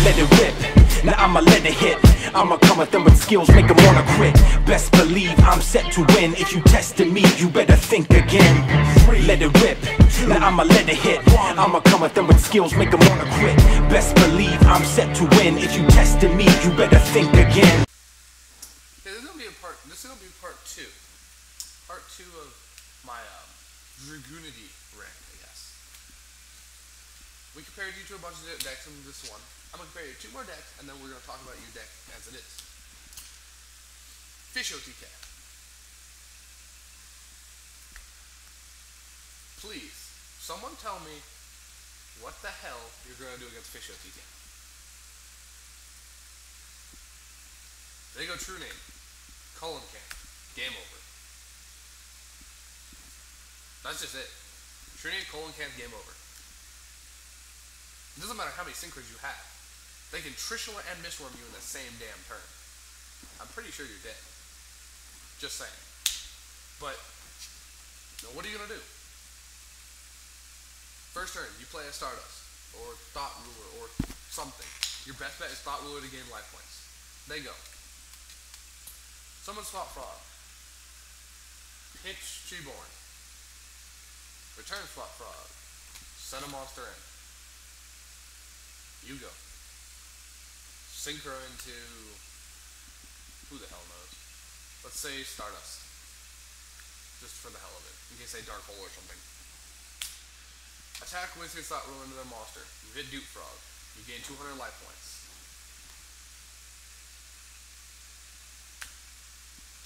let it rip. Now I'ma let it hit. I'ma come at them with skills, make them wanna quit. Best believe I'm set to win. If you tested me, you better think again. Let it rip. Now I'ma let it hit. I'ma come at them with skills, make them wanna quit. Best believe I'm set to win. If you tested me, you better think again. Okay, this is gonna be part two. Part two of my Dragunity rank, I guess. We compared you to a bunch of decks in this one. I'm gonna compare you to 2 more decks, and then we're gonna talk about your deck as it is. Fish OTK. Please, someone tell me what the hell you're gonna do against Fish OTK. They go true name. Colon Camp. Game over. That's just it. True name, Colon Camp, game over. It doesn't matter how many synchros you have. They can Trishula and Mistworm you in the same damn turn. I'm pretty sure you're dead. Just saying. But, now what are you gonna do? First turn, you play a Stardust, or Thought Ruler, or something. Your best bet is Thought Ruler to gain life points. They go. Summon Swap Frog. Pitch Treeborn. Return Swap Frog. Send a monster in. You go. Synchro into... who the hell knows? Let's say Stardust. Just for the hell of it. You can say Dark Hole or something. Attack with your Thought Ruler into their monster. You hit Dupe Frog. You gain 200 life points.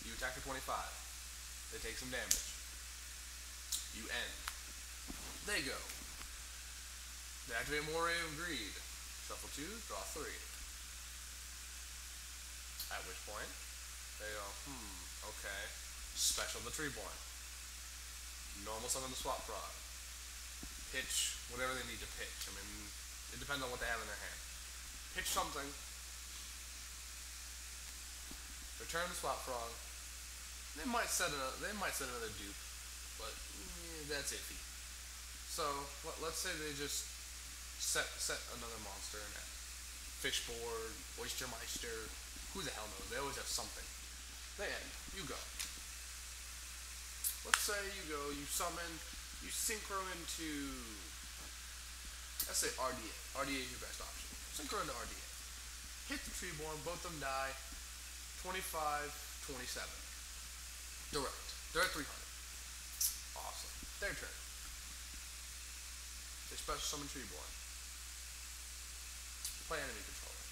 You attack for 25. They take some damage. You end. They go. They activate Moray of Greed. Shuffle 2, draw 3. At which point, they go, okay. Special the Treeborn. Normal summon the Swap Frog. Pitch whatever they need to pitch. I mean, it depends on what they have in their hand. Pitch something. Return the Swap Frog. They might set another dupe, but that's iffy. So let's say they just set another monster in it. Fishboard, Oystermeister, who the hell knows? They always have something. They end. You go. Let's say you go. You summon. You synchro into. Let's say RDA. RDA is your best option. Synchro into RDA. Hit the Treeborn. Both of them die. 25, 27. Direct. They're at 300. Awesome. Their turn. They special summon Treeborn. Play enemy controller.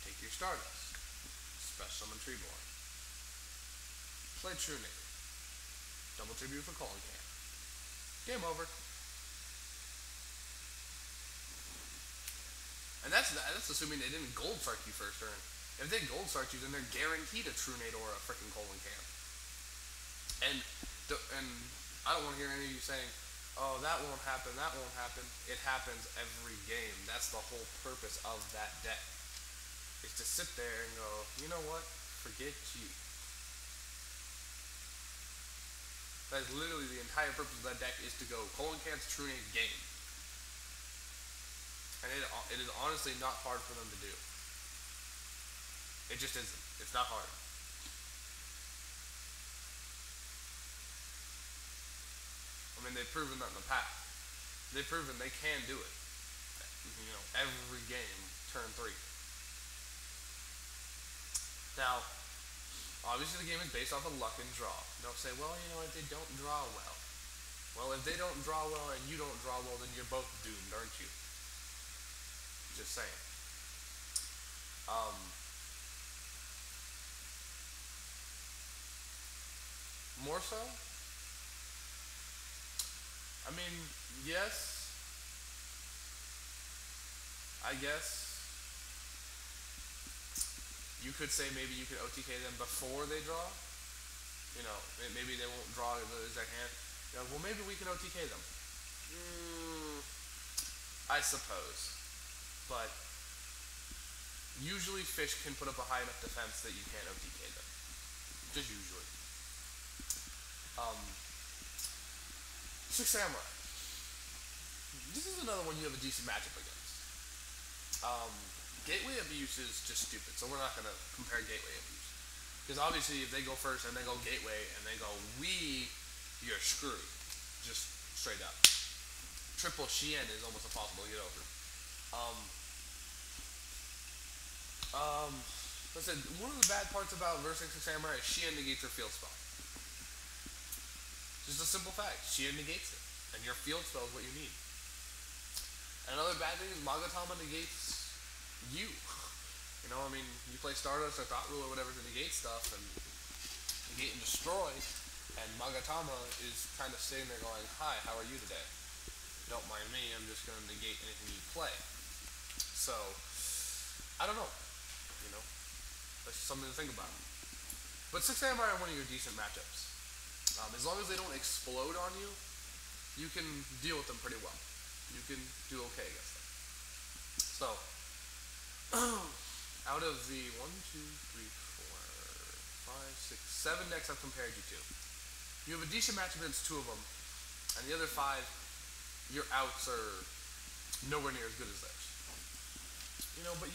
Take your Stardust. Special summon Treeborn. Play True Name. Double tribute for Colon Camp. Game over. And that's assuming they didn't Gold Sark you first turn. If they Gold Sark you, then they're guaranteed a True Nade or a freaking Colon Camp. And I don't want to hear any of you saying, oh, that won't happen, that won't happen. It happens every game. That's the whole purpose of that deck. Is to sit there and go, you know what? Forget you. That is literally the entire purpose of that deck, is to go Colon Camp's True Nade game. And it is honestly not hard for them to do. It just isn't. It's not hard. I mean, they've proven that in the past. They've proven they can do it. You know, every game, turn 3. Now, obviously the game is based off of luck and draw. Don't say, well, you know what, they don't draw well. Well, if they don't draw well and you don't draw well, then you're both doomed, aren't you? Just saying. More so? I mean, yes. I guess. You could say maybe you could OTK them before they draw. You know, maybe they won't draw the exact hand. You know, well, maybe we can OTK them. I suppose. But usually fish can put up a high enough defense that you can't OTK them. Just usually. Six Samurai. This is another one you have a decent matchup against. Gateway abuse is just stupid, so we're not gonna compare gateway abuse. Because obviously, if they go first and they go gateway and they go you're screwed. Just straight up. Triple Shien is almost impossible to get over. Um, Listen, one of the bad parts about versing 6 Samurai is Shien negates her field spell. Just a simple fact. Shien negates it. And your field spell is what you need. And another bad thing is Magatama negates you. You know, I mean, you play Stardust or Thought Rule or whatever to negate stuff and negate and destroy, and Magatama is kind of sitting there going, hi, how are you today? Don't mind me, I'm just going to negate anything you play. So, I don't know. You know, that's something to think about. But 6 Samurai are one of your decent matchups. As long as they don't explode on you, you can deal with them pretty well. You can do okay against them. So, out of the 1, 2, 3, 4, 5, 6, 7 decks I've compared you to, you have a decent matchup against 2 of them, and the other 5, your outs are nowhere near as good as theirs. You know, but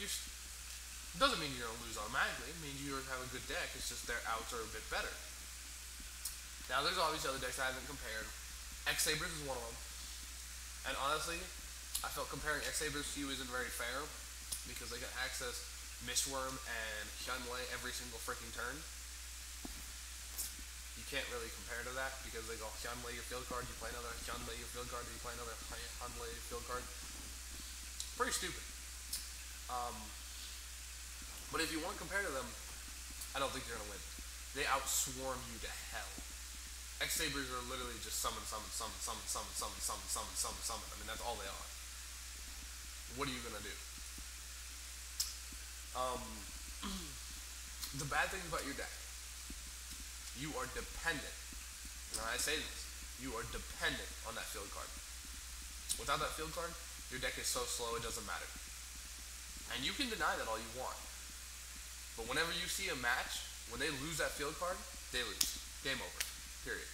doesn't mean you're going to lose automatically. It means you have a good deck. It's just their outs are a bit better. Now, there's obviously other decks I haven't compared. X-Sabers is one of them. And honestly, I felt comparing X-Sabers to you isn't very fair because they can access Mistworm and Hyunwei every single freaking turn. You can't really compare to that because they go Hyunwei your field card, you play another Hyunwei your field card, you play another Hyunwei field card. Pretty stupid. But if you want to compare to them, I don't think you're going to win. They outswarm you to hell. X-Sabers are literally just summon. I mean, that's all they are. What are you going to do? The bad thing about your deck, you are dependent. And I say this, you are dependent on that field card. Without that field card, your deck is so slow it doesn't matter. And you can deny that all you want. But whenever you see a match, when they lose that field card, they lose. Game over. Period.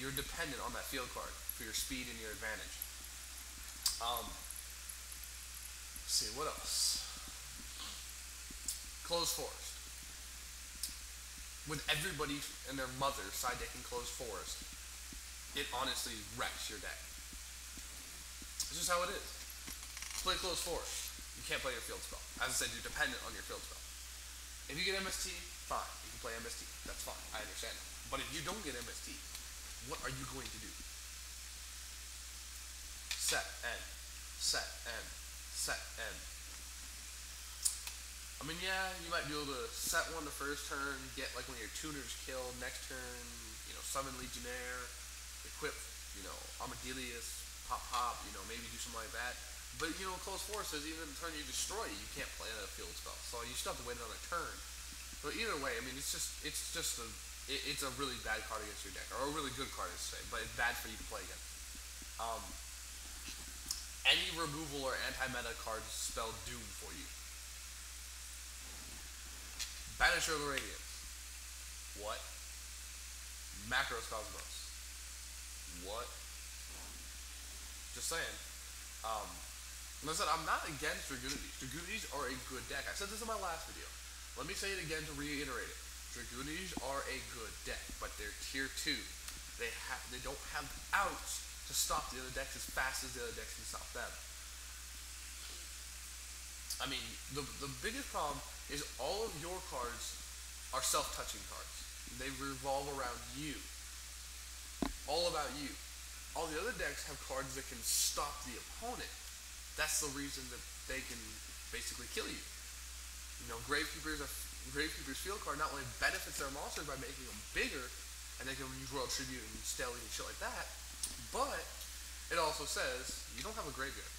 You're dependent on that field card for your speed and your advantage. Let's see, what else? Closed Forest. With everybody and their mother side decking Closed Forest, it honestly wrecks your deck. It's just how it is. Play Closed Forest. You can't play your field spell. As I said, you're dependent on your field spell. If you get MST, fine. You can play MST. That's fine. I understand that. But if you don't get MST, what are you going to do? Set, end. Set, end. Set, end. I mean, yeah, you might be able to set one the first turn, get like one of your tuners killed, next turn, you know, summon Legionnaire, equip, you know, Armadillius, pop, you know, maybe do something like that. But, you know, Closed Forest says even the turn you destroy, you can't play a field spell. So you still have to wait another turn. But either way, I mean, it's a really bad card against your deck. Or a really good card, to say, but it's bad for you to play against. Any removal or anti-meta cards spell doom for you. Banisher of the Radiance. What? Macros Cosmos. What? Just saying. Listen, I'm not against Dragunities. Dragunities are a good deck. I said this in my last video. Let me say it again to reiterate it. Dragunities are a good deck, but they're tier 2. They don't have outs to stop the other decks as fast as the other decks can stop them. I mean, the biggest problem is all of your cards are self-touching cards. They revolve around you. All about you. All the other decks have cards that can stop the opponent. That's the reason that they can basically kill you. You know, Gravekeeper's field card not only benefits their monsters by making them bigger, and they can use Royal Tribute and Stelly and shit like that, but it also says, you don't have a graveyard.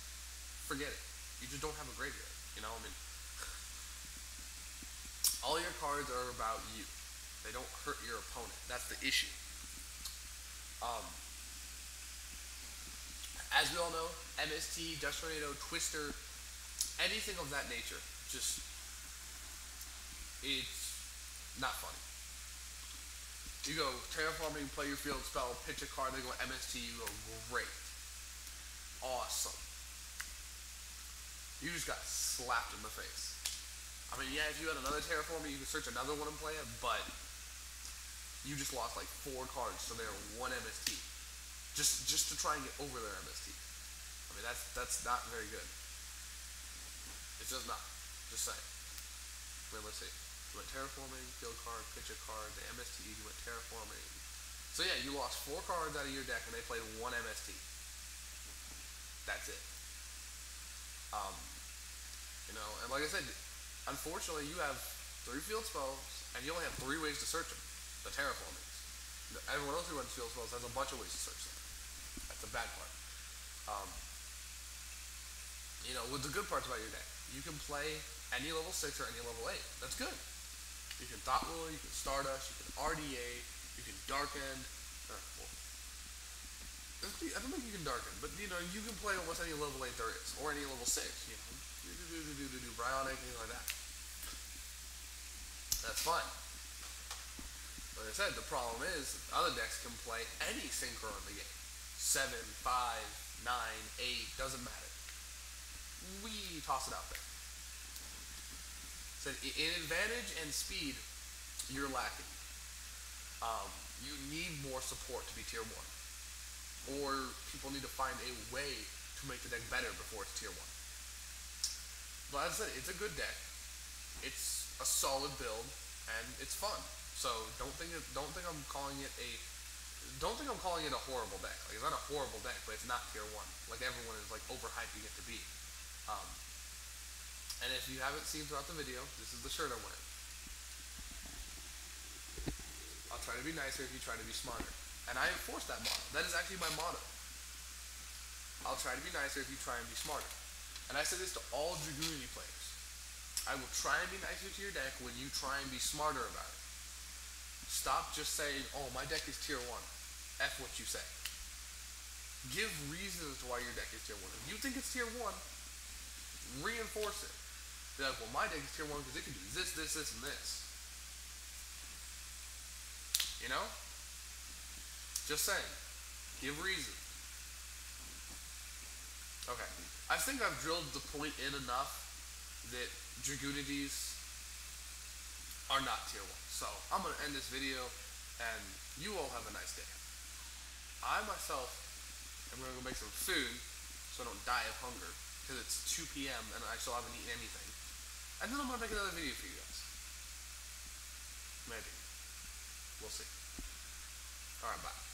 Forget it. You just don't have a graveyard. You know, I mean, all your cards are about you. They don't hurt your opponent. That's the issue. As we all know, MST, Dust Tornado, Twister, anything of that nature, just, it's not funny. You go terraforming, play your field spell, pitch a card, they go MST, you go great. Awesome. you just got slapped in the face. I mean, yeah, if you had another terraformer, you could search another one and play it, but you just lost like 4 cards to their 1 MST. Just to try and get over their MST. I mean, that's not very good. It's just not. Just saying. Wait, let's see. You went terraforming, field card, pitch a card, the MST, you went terraforming. So yeah, you lost 4 cards out of your deck and they played 1 MST. That's it. You know, and like I said, unfortunately you have 3 field spells and you only have 3 ways to search them. The terraformings. Everyone else who runs field spells has a bunch of ways to search them. That's the bad part. You know, with the good parts about your deck, you can play any level 6 or any level 8. That's good. You can Thought Ruler, you can Stardust, you can RDA, you can Darken. Well, I don't think you can Darken, but you know, you can play almost any level 8 there is, or any level 6. You know, do Bryonic, anything like that. That's fine. Like I said, the problem is other decks can play any synchro in the game. 7, 5, 9, 8, doesn't matter. We toss it out there. So in advantage and speed, you're lacking. You need more support to be tier 1. Or people need to find a way to make the deck better before it's tier 1. But as I said, it's a good deck. It's a solid build, and it's fun. So don't think I'm calling it a horrible deck. Like, it's not a horrible deck, but it's not tier 1. Like everyone is like overhyping it to be. And if you haven't seen throughout the video, this is the shirt I'm wearing. I'll try to be nicer if you try to be smarter. And I enforce that motto. That is actually my motto. I'll try to be nicer if you try and be smarter. And I say this to all Dragunity players. I will try and be nicer to your deck when you try and be smarter about it. Stop just saying, oh, my deck is tier 1. F what you say. Give reasons why your deck is tier 1. If you think it's tier 1, reinforce it. Be like, well, my deck is tier 1 because it can do this, this, this, and this. You know? Just saying. Give reason. Okay. I think I've drilled the point in enough that Dragunities are not tier 1. So, I'm going to end this video, and you all have a nice day. I myself am going to go make some food so I don't die of hunger, because it's 2 p.m. and I still haven't eaten anything. And then I'm going to make another video for you guys. Maybe. We'll see. Alright, bye.